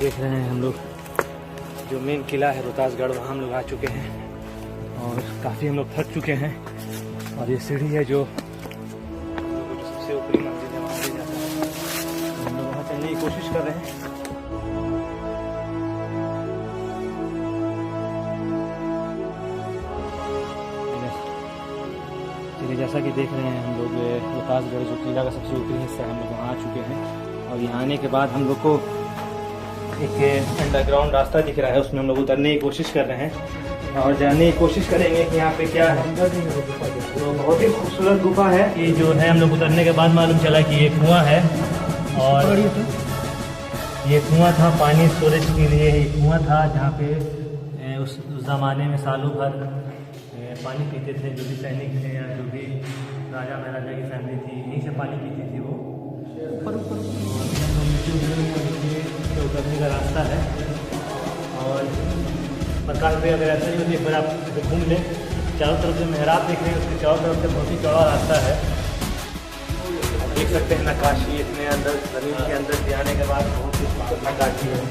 देख रहे हैं हम लोग जो मेन किला है रोहतासगढ़, वहाँ हम लोग आ चुके हैं और काफ़ी हम लोग थक चुके हैं। और ये सीढ़ी है जो सबसे ऊपरी मंजिल है, वहाँ ले जाता है। हम लोग वहाँ चलने की कोशिश कर रहे हैं। चलिए, जैसा कि देख रहे हैं हम लोग रोहतासगढ़ जो किला का सबसे ऊपरी हिस्सा है, हम लोग वहाँ आ चुके हैं। और यहाँ आने के बाद हम लोग को एक अंडरग्राउंड रास्ता दिख रहा है, उसमें हम लोग उतरने की कोशिश कर रहे हैं और जानने की कोशिश करेंगे कि यहाँ पे क्या है। तो बहुत ही खूबसूरत गुफा है ये जो है। हम लोग उतरने के बाद मालूम चला कि ये कुआं है और ये कुआं था पानी स्टोरेज के लिए। ये कुआं था जहाँ पे उस ज़माने में सालों भर पानी पीते थे, जो भी सैनिक थे या जो भी राजा महाराजा की फैमिली थी, यहीं से पानी पीती थी वो। नीचे उतरने का रास्ता है और प्रकाश भाई अगर ऐसा नहीं होती, एक बार आप घूम लें, चारों तरफ से मेहराब देख रहे हैं, उसके चारों तरफ से बहुत ही चौड़ा रास्ता है। देख सकते हैं नक्काशी इतने अंदर, जमीन के अंदर से आने के बाद बहुत ही नक्काशी है।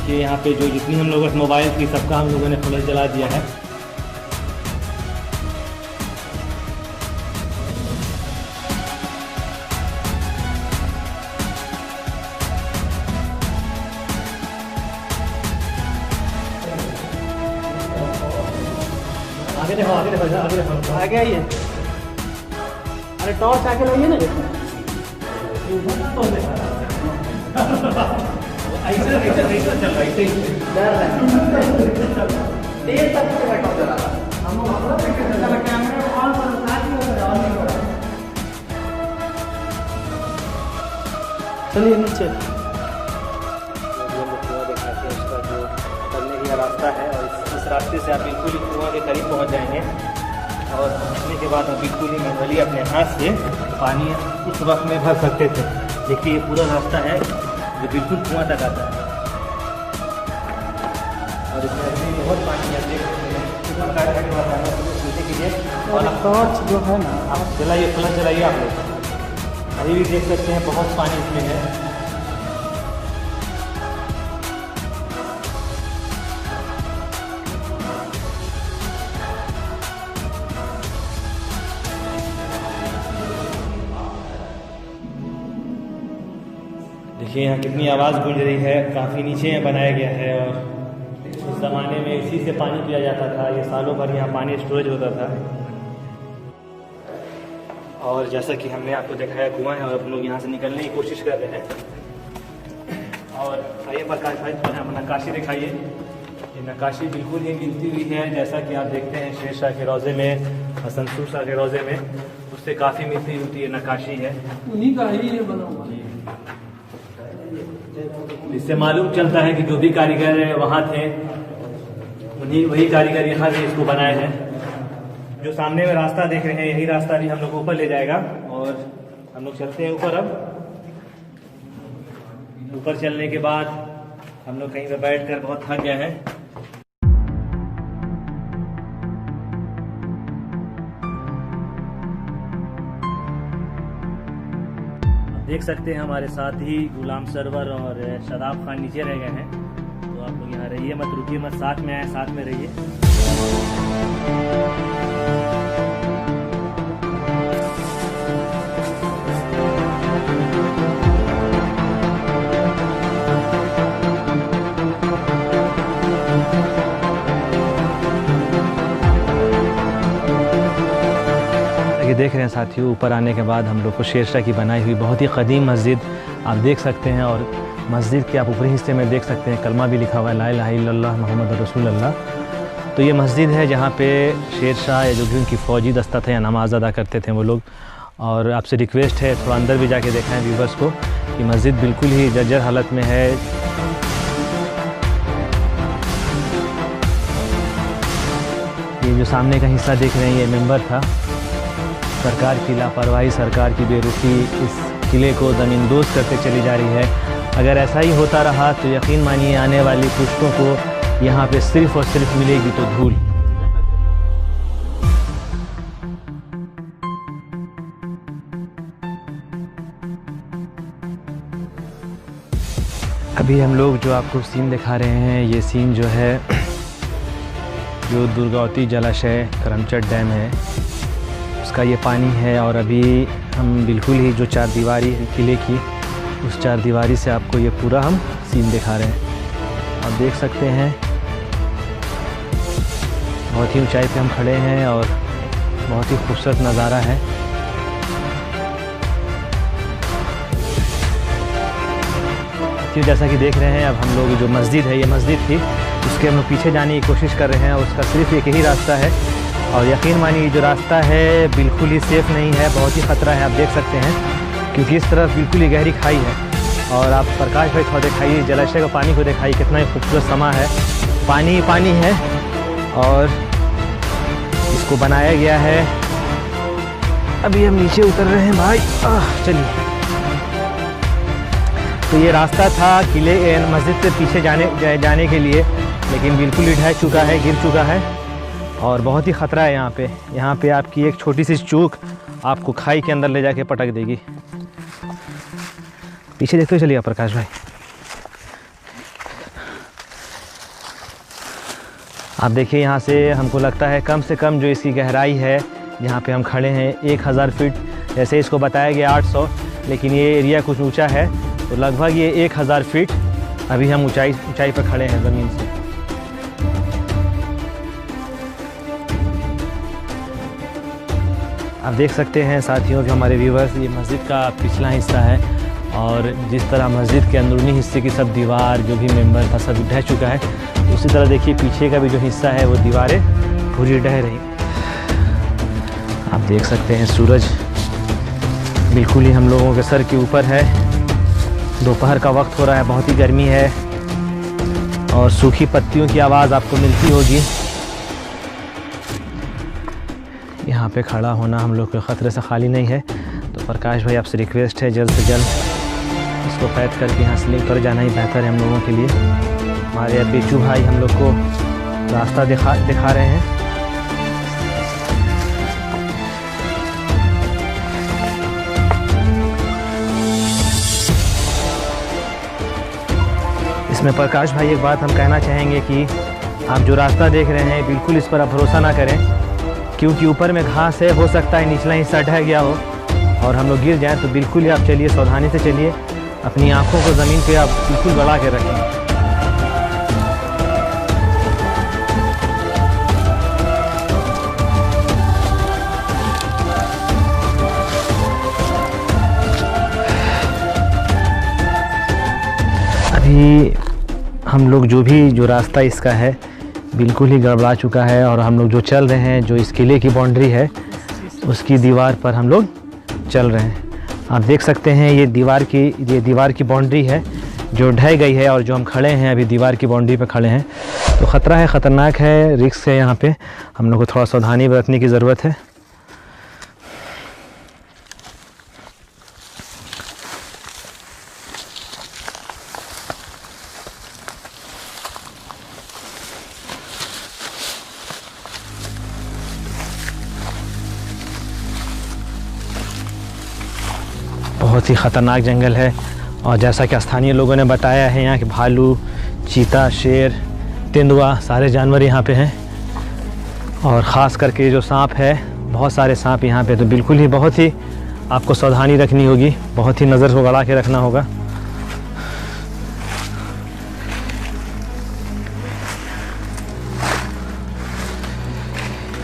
कि यहाँ पे जो जितनी हम लोगों के मोबाइल थी सबका हम लोगों ने फ्लैश जला दिया है। आगे देखो, आगे देखो, आगे देखो, आगे आइए। अरे टॉर्च आगे लाइए ना। ऐसे ऐसे ऐसे चल रहा है, ऐसे डर रहा है। देर तक से बैठा चला रहा। हम अपना कैमरा ऑन कर साथ ही हो रहा है, ऑन नहीं हो रहा। चलिए नीचे। जो कुआं दिखाते हैं उसका जो उतरने का रास्ता है और इस रास्ते से आप बिल्कुल ही कुआं के करीब पहुंच जाएंगे और पहुंचने के बाद आप बिल्कुल ही मैनुअली अपने हाथ से पानी उस वक्त में भर सकते थे। देखिए ये पूरा रास्ता है जो बिल्कुल कुआं तक आता है और इसमें अभी बहुत पानी है, देख सकते हैं। और टॉर्च जो है ना, आप जलाइए, फ्लैश जलाइए आप लोग। अभी भी देख सकते हैं बहुत पानी इसमें है। देखिए यहाँ कितनी आवाज़ गूंज रही है, काफ़ी नीचे बनाया गया है और उस ज़माने में इसी से पानी पिया जाता था। ये सालों भर यहाँ पानी स्टोरेज होता था। और जैसा कि हमने आपको दिखाया कुआं है और हम लोग यहाँ से निकलने की कोशिश कर रहे हैं। और आइए प्रकाश भाई, नक्काशी दिखाइए। ये नक्काशी बिल्कुल ही मिलती हुई है जैसा कि आप देखते हैं शेर शाह के रोज़े में, हसन शाह के रोज़े में, उससे काफ़ी मिलती जुलती है नक्काशी है। उन्हीं का ही ये बना हुआ है। इससे मालूम चलता है कि जो भी कारीगर वहाँ थे वही कारीगर यहाँ से इसको बनाए हैं। जो सामने में रास्ता देख रहे हैं यही रास्ता भी हम लोग को ऊपर ले जाएगा और हम लोग चलते हैं ऊपर। अब ऊपर चलने के बाद हम लोग कहीं पे बैठकर बहुत थक गए हैं। देख सकते हैं हमारे साथ ही गुलाम सरवर और शदाब खान नीचे रह गए हैं। तो आप लोग यहाँ रहिए मत, रुकिए मत, साथ में आए, साथ में रहिए। ये देख रहे हैं साथियों, ऊपर आने के बाद हम लोग को शेर शाह की बनाई हुई बहुत ही क़दीम मस्जिद आप देख सकते हैं। और मस्जिद के आप ऊपरी हिस्से में देख सकते हैं कलमा भी लिखा हुआ है, ला इलाहा इल्लल्लाह मुहम्मद रसूलुल्लाह। तो ये मस्जिद है जहाँ पे शेर शाह या जो भी उनकी फ़ौजी दस्ता था या नमाज अदा करते थे वो लोग। और आपसे रिक्वेस्ट है थोड़ा अंदर भी जाके दिखाएं व्यूवर्स को कि मस्जिद बिल्कुल ही जर्जर हालत में है। ये जो सामने का हिस्सा देख रहे हैं ये मेंबर था। सरकार की लापरवाही, सरकार की बेरुखी इस किले को ज़मींदोज़ करते चली जा रही है। अगर ऐसा ही होता रहा तो यकीन मानिए आने वाली पुश्तों को यहाँ पे सिर्फ़ और सिर्फ मिलेगी तो धूल। अभी हम लोग जो आपको सीन दिखा रहे हैं, ये सीन जो है जो दुर्गावती जलाशय करमचट डैम है उसका ये पानी है। और अभी हम बिल्कुल ही जो चार दीवारी किले की उस चार दीवारी से आपको ये पूरा हम सीन दिखा रहे हैं। आप देख सकते हैं बहुत ही ऊंचाई पे हम खड़े हैं और बहुत ही खूबसूरत नज़ारा है। जैसा कि देख रहे हैं अब हम लोग जो मस्जिद है, ये मस्जिद थी, उसके हम लोग पीछे जाने की कोशिश कर रहे हैं। उसका सिर्फ एक ही रास्ता है और यकीन मानिए जो रास्ता है बिल्कुल ही सेफ़ नहीं है, बहुत ही ख़तरा है। आप देख सकते हैं क्योंकि इस तरफ बिल्कुल ही गहरी खाई है। और आप प्रकाश भाई थोड़ा दिखाइए जलाशय का पानी को, दिखाइए कितना ही खूबसूरत समा है, पानी ही पानी है। और इसको बनाया गया है। अभी हम नीचे उतर रहे हैं भाई, चलिए। तो ये रास्ता था किले मस्जिद से पीछे जाने के लिए, लेकिन बिल्कुल ही ढह चुका है, गिर चुका है और बहुत ही ख़तरा है यहाँ पे। यहाँ पे आपकी एक छोटी सी चूक आपको खाई के अंदर ले जाके पटक देगी। पीछे देखते हुए चलिए प्रकाश भाई। आप देखिए यहाँ से हमको लगता है कम से कम जो इसकी गहराई है जहाँ पे हम खड़े हैं 1000 फीट। जैसे इसको बताया गया 800, लेकिन ये एरिया कुछ ऊंचा है तो लगभग ये 1000 फीट अभी हम ऊंचाई पर खड़े हैं ज़मीन से। आप देख सकते हैं साथियों जो हमारे व्यूवर्स, ये मस्जिद का पिछला हिस्सा है और जिस तरह मस्जिद के अंदरूनी हिस्से की सब दीवार जो भी मेंबर था सब ढह चुका है, उसी तरह देखिए पीछे का भी जो हिस्सा है वो दीवारें पूरी ढह रही। आप देख सकते हैं सूरज बिल्कुल ही हम लोगों के सर के ऊपर है। दोपहर का वक्त हो रहा है, बहुत ही गर्मी है और सूखी पत्तियों की आवाज़ आपको मिलती होगी। यहाँ पे खड़ा होना हम लोग के ख़तरे से खाली नहीं है। तो प्रकाश भाई आपसे रिक्वेस्ट है जल्द से जल्द इसको कैद करके यहाँ से लेकर जाना ही बेहतर है हम लोगों के लिए। हमारे बेचू भाई हम लोग को रास्ता दिखा रहे हैं। इसमें प्रकाश भाई एक बात हम कहना चाहेंगे कि आप जो रास्ता देख रहे हैं बिल्कुल इस पर आप भरोसा ना करें, क्योंकि ऊपर में घास है, हो सकता है निचला हिस्सा ढह गया हो और हम लोग गिर जाएं। तो बिल्कुल ही आप चलिए, सावधानी से चलिए, अपनी आँखों को ज़मीन पे आप बिल्कुल बढ़ा के रखें। अभी हम लोग जो रास्ता इसका है बिल्कुल ही गड़बड़ा चुका है और हम लोग जो चल रहे हैं, जो इस किले की बाउंड्री है उसकी दीवार पर हम लोग चल रहे हैं। आप देख सकते हैं ये दीवार की बाउंड्री है जो ढह गई है और जो हम खड़े हैं अभी दीवार की बाउंड्री पर खड़े हैं। तो ख़तरा है, ख़तरनाक है, रिस्क है। यहाँ पे हम लोग को थोड़ा सावधानी बरतने की ज़रूरत है। बहुत ही ख़तरनाक जंगल है और जैसा कि स्थानीय लोगों ने बताया है यहाँ के भालू, चीता, शेर, तेंदुआ सारे जानवर यहाँ पे हैं और ख़ास करके जो सांप है, बहुत सारे सांप यहाँ पे। तो बिल्कुल ही बहुत ही आपको सावधानी रखनी होगी, बहुत ही नज़र को गड़ा के रखना होगा।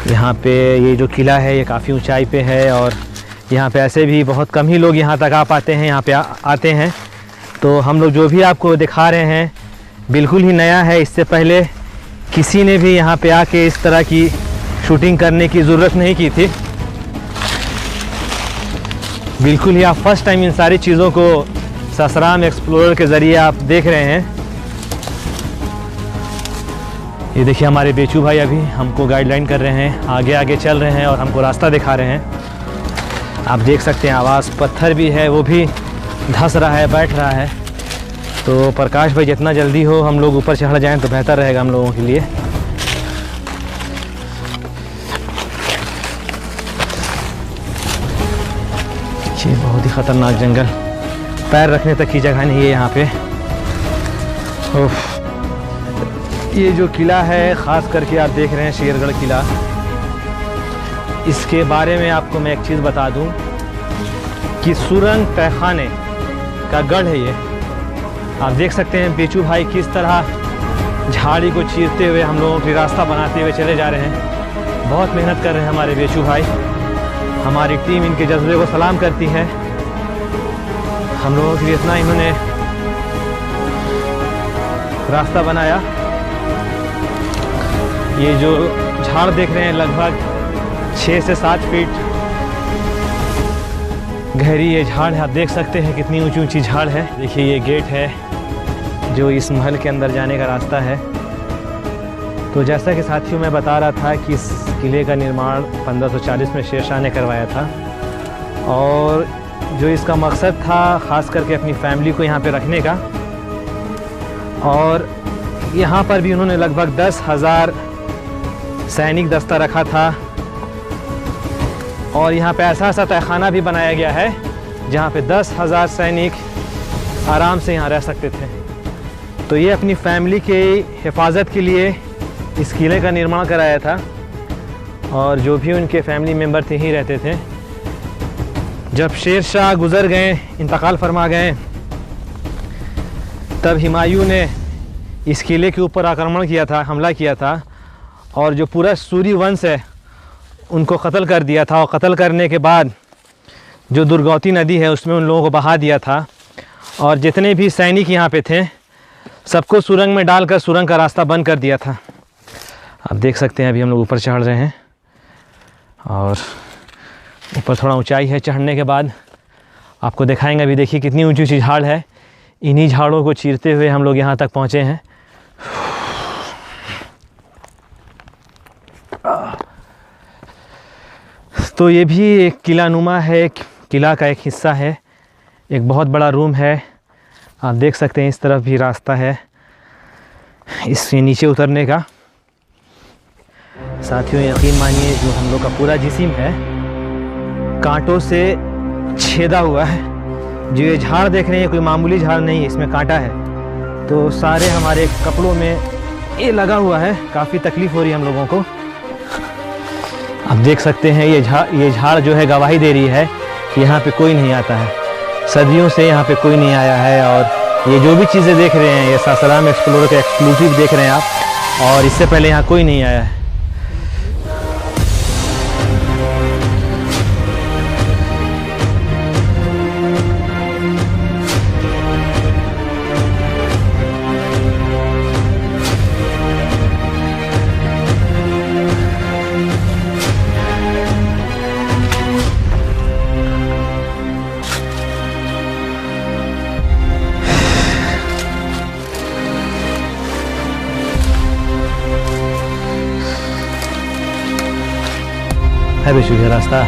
यहाँ पे ये जो किला है ये काफ़ी ऊंचाई पे है और यहाँ पे ऐसे भी बहुत कम ही लोग यहाँ तक आ पाते हैं, यहाँ पे आते हैं। तो हम लोग जो भी आपको दिखा रहे हैं बिल्कुल ही नया है। इससे पहले किसी ने भी यहाँ पे आके इस तरह की शूटिंग करने की ज़रूरत नहीं की थी। बिल्कुल ही आप फर्स्ट टाइम इन सारी चीज़ों को ससराम एक्सप्लोरर के ज़रिए आप देख रहे हैं। ये देखिए हमारे बेचू भाई अभी हमको गाइडलाइन कर रहे हैं, आगे आगे चल रहे हैं और हमको रास्ता दिखा रहे हैं। आप देख सकते हैं आवाज़, पत्थर भी है वो भी धंस रहा है, बैठ रहा है। तो प्रकाश भाई जितना जल्दी हो हम लोग ऊपर चढ़ जाएं तो बेहतर रहेगा हम लोगों के लिए। ये बहुत ही ख़तरनाक जंगल, पैर रखने तक की जगह नहीं है यहाँ पे। ये जो किला है, ख़ास करके आप देख रहे हैं शेरगढ़ किला, इसके बारे में आपको मैं एक चीज़ बता दूं कि सुरंग तहखाने का गढ़ है ये। आप देख सकते हैं बेचू भाई किस तरह झाड़ी को चीरते हुए हम लोगों के रास्ता बनाते हुए चले जा रहे हैं। बहुत मेहनत कर रहे हैं हमारे बेचू भाई। हमारी टीम इनके जज्बे को सलाम करती है। हम लोगों के लिए इतना इन्होंने रास्ता बनाया। ये जो झाड़ देख रहे हैं लगभग 6 से 7 फीट गहरी ये झाड़ है। आप देख सकते हैं कितनी ऊंची ऊंची झाड़ है। देखिए ये गेट है जो इस महल के अंदर जाने का रास्ता है। तो जैसा कि साथियों मैं बता रहा था कि इस किले का निर्माण 1540 में शेरशाह ने करवाया था और जो इसका मकसद था ख़ास करके अपनी फैमिली को यहाँ पे रखने का। और यहाँ पर भी उन्होंने लगभग 10,000 सैनिक दस्ता रखा था और यहाँ पे ऐसा तहखाना भी बनाया गया है जहाँ पे 10,000 सैनिक आराम से यहाँ रह सकते थे। तो ये अपनी फैमिली के हिफाजत के लिए इस किले का निर्माण कराया था और जो भी उनके फैमिली मेम्बर थे ही रहते थे। जब शेरशाह गुज़र गए, इंतकाल फरमा गए, तब हुमायूं ने इस किले के ऊपर आक्रमण किया था, हमला किया था और जो पूरा सूरी वंश है उनको क़त्ल कर दिया था। और क़त्ल करने के बाद जो दुर्गौती नदी है उसमें उन लोगों को बहा दिया था और जितने भी सैनिक यहाँ पे थे सबको सुरंग में डालकर सुरंग का रास्ता बंद कर दिया था। आप देख सकते हैं अभी हम लोग ऊपर चढ़ रहे हैं और ऊपर थोड़ा ऊंचाई है। चढ़ने के बाद आपको दिखाएंगे। अभी देखिए कितनी ऊंची ऊंची झाड़ है। इन्हीं झाड़ों को चीरते हुए हम लोग यहाँ तक पहुँचे हैं। तो ये भी एक किला नुमा है, किला का एक हिस्सा है। एक बहुत बड़ा रूम है। आप देख सकते हैं इस तरफ भी रास्ता है इससे नीचे उतरने का। साथियों यकीन मानिए जो हम लोग का पूरा जिस्म है कांटों से छेदा हुआ है। जो ये झाड़ देख रहे हैं कोई मामूली झाड़ नहीं है, इसमें कांटा है। तो सारे हमारे कपड़ों में ये लगा हुआ है। काफ़ी तकलीफ़ हो रही है हम लोगों को। आप देख सकते हैं ये झाड़ जो है गवाही दे रही है कि यहाँ पे कोई नहीं आता है। सदियों से यहाँ पे कोई नहीं आया है। और ये जो भी चीज़ें देख रहे हैं ये सासाराम एक्सप्लोरर का एक्सक्लूसिव देख रहे हैं आप। और इससे पहले यहाँ कोई नहीं आया है। है बेचू का रास्ता।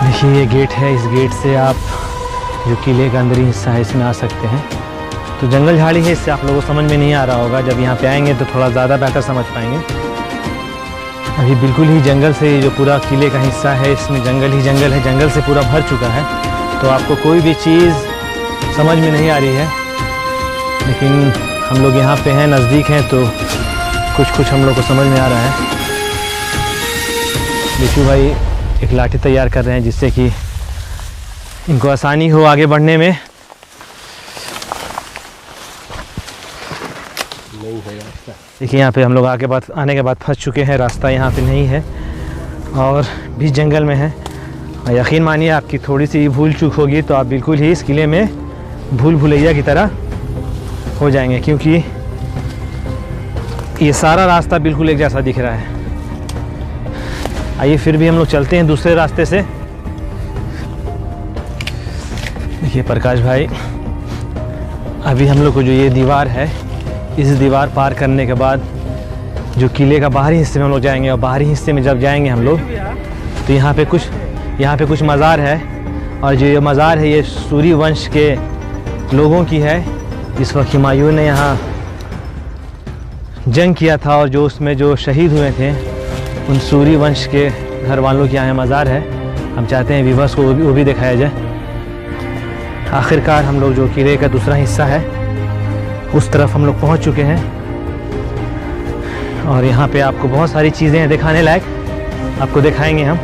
देखिए ये गेट है। इस गेट से आप जो किले का अंदरी हिस्सा है इसमें आ सकते हैं। तो जंगल झाड़ी है, इससे आप लोगों को समझ में नहीं आ रहा होगा। जब यहाँ पे आएंगे तो थोड़ा ज़्यादा बेहतर समझ पाएंगे। अभी बिल्कुल ही जंगल से जो पूरा किले का हिस्सा है इसमें जंगल ही जंगल है। जंगल से पूरा भर चुका है तो आपको कोई भी चीज़ समझ में नहीं आ रही है। लेकिन हम लोग यहाँ पे हैं, नज़दीक हैं, तो कुछ हम लोग को समझ में आ रहा है। बिशु भाई एक लाठी तैयार कर रहे हैं जिससे कि इनको आसानी हो आगे बढ़ने में। देखिए यहाँ पे हम लोग आने के बाद फंस चुके हैं। रास्ता यहाँ पे नहीं है और बीच जंगल में है। और यकीन मानिए आपकी थोड़ी सी भूल चूक होगी तो आप बिल्कुल ही इस किले में भूल भुलैया की तरह हो जाएंगे, क्योंकि ये सारा रास्ता बिल्कुल एक जैसा दिख रहा है। आइए फिर भी हम लोग चलते हैं दूसरे रास्ते से। देखिए प्रकाश भाई, अभी हम लोग को जो ये दीवार है इस दीवार पार करने के बाद जो किले का बाहरी हिस्से में हम लोग जाएंगे, और बाहरी हिस्से में जब जाएंगे हम लोग तो यहाँ पे कुछ मज़ार है। और जो ये मज़ार है ये सूरी वंश के लोगों की है। जिस वक्त हुमायूं ने यहाँ जंग किया था और जो उसमें जो शहीद हुए थे उन सूरी वंश के घर वालों की यहाँ मज़ार है। हम चाहते हैं व्यूअर्स को वो भी दिखाया जाए। आखिरकार हम लोग जो किले का दूसरा हिस्सा है उस तरफ हम लोग पहुँच चुके हैं, और यहाँ पे आपको बहुत सारी चीज़ें हैं दिखाने लायक, आपको दिखाएंगे हम।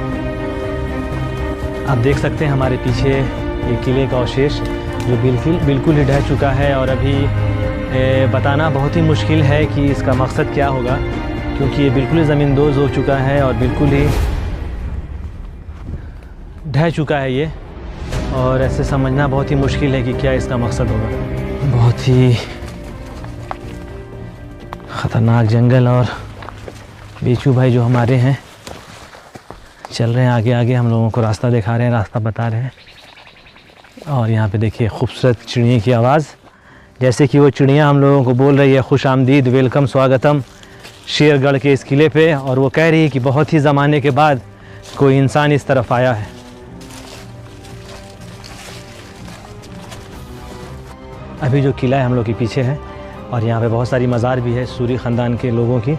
आप देख सकते हैं हमारे पीछे ये किले का अवशेष जो बिल्कुल ही ढह चुका है, और अभी बताना बहुत ही मुश्किल है कि इसका मकसद क्या होगा, क्योंकि ये बिल्कुल ही ज़मींदोज़ हो चुका है और बिल्कुल ही ढह चुका है ये, और ऐसे समझना बहुत ही मुश्किल है कि क्या इसका मकसद होगा। बहुत ही ख़तरनाक जंगल, और बेचू भाई जो हमारे हैं चल रहे हैं आगे आगे, हम लोगों को रास्ता दिखा रहे हैं, रास्ता बता रहे हैं। और यहाँ पे देखिए खूबसूरत चिड़िया की आवाज़, जैसे कि वो चिड़िया हम लोगों को बोल रही है खुश आमदीद, वेलकम, स्वागतम शेरगढ़ के इस किले पे। और वो कह रही है कि बहुत ही ज़माने के बाद कोई इंसान इस तरफ आया है। अभी जो किला है हम लोग के पीछे है, और यहाँ पे बहुत सारी मज़ार भी है सूरी ख़ानदान के लोगों की,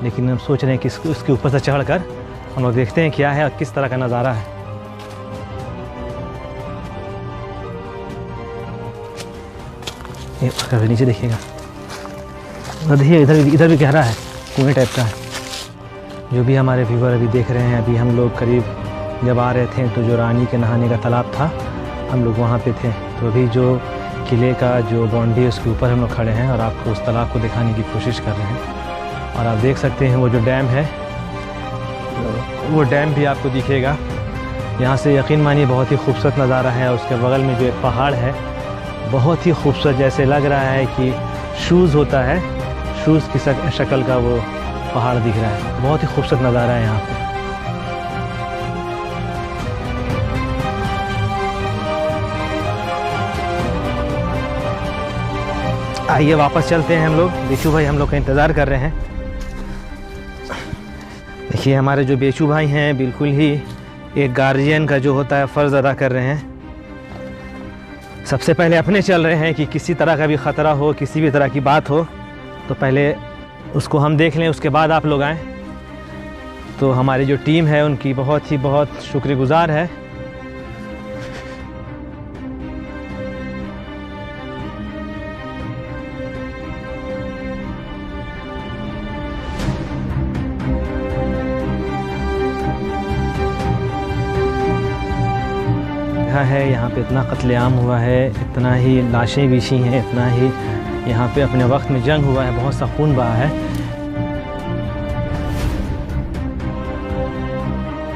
लेकिन हम सोच रहे हैं कि उसके ऊपर से चढ़कर हम लोग देखते हैं क्या है और किस तरह का नज़ारा है। ये नीचे देखिएगा, देखिए इधर भी गहरा है, कुएं टाइप का है। जो भी हमारे व्यूवर अभी देख रहे हैं, अभी हम लोग करीब जब आ रहे थे तो जो रानी के नहाने का तालाब था हम लोग वहाँ पे थे। तो अभी जो किले का जो बाउंड्री है उसके ऊपर हम लोग खड़े हैं और आपको उस तालाब को दिखाने की कोशिश कर रहे हैं। और आप देख सकते हैं वो जो डैम है, वो डैम भी आपको दिखेगा यहाँ से। यकीन मानिए बहुत ही खूबसूरत नज़ारा है। उसके बगल में जो एक पहाड़ है बहुत ही खूबसूरत, जैसे लग रहा है कि शूज़ होता है, शूज़ की शक्ल का वो पहाड़ दिख रहा है। बहुत ही खूबसूरत नज़ारा है यहाँ पे। आइए वापस चलते हैं हम लोग। बेचू भाई हम लोग का इंतज़ार कर रहे हैं। देखिए हमारे जो बेचू भाई हैं बिल्कुल ही एक गार्जियन का जो होता है फ़र्ज़ अदा कर रहे हैं। सबसे पहले अपने चल रहे हैं कि किसी तरह का भी ख़तरा हो, किसी भी तरह की बात हो तो पहले उसको हम देख लें, उसके बाद आप लोग आएँ। तो हमारी जो टीम है उनकी बहुत शुक्रगुज़ार है। है यहाँ पे इतना कत्लेआम हुआ है, इतना ही लाशें बिछी हैं, इतना ही यहाँ पे अपने वक्त में जंग हुआ है, बहुत सा खून बहा है।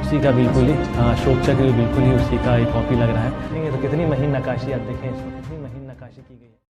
उसी का बिल्कुल ही अशोक चक्र बिल्कुल ही उसी का एक कॉपी लग रहा है। तो कितनी महीन नक्काशी आप देखें, इसमें कितनी महीन नक्काशी की गई है।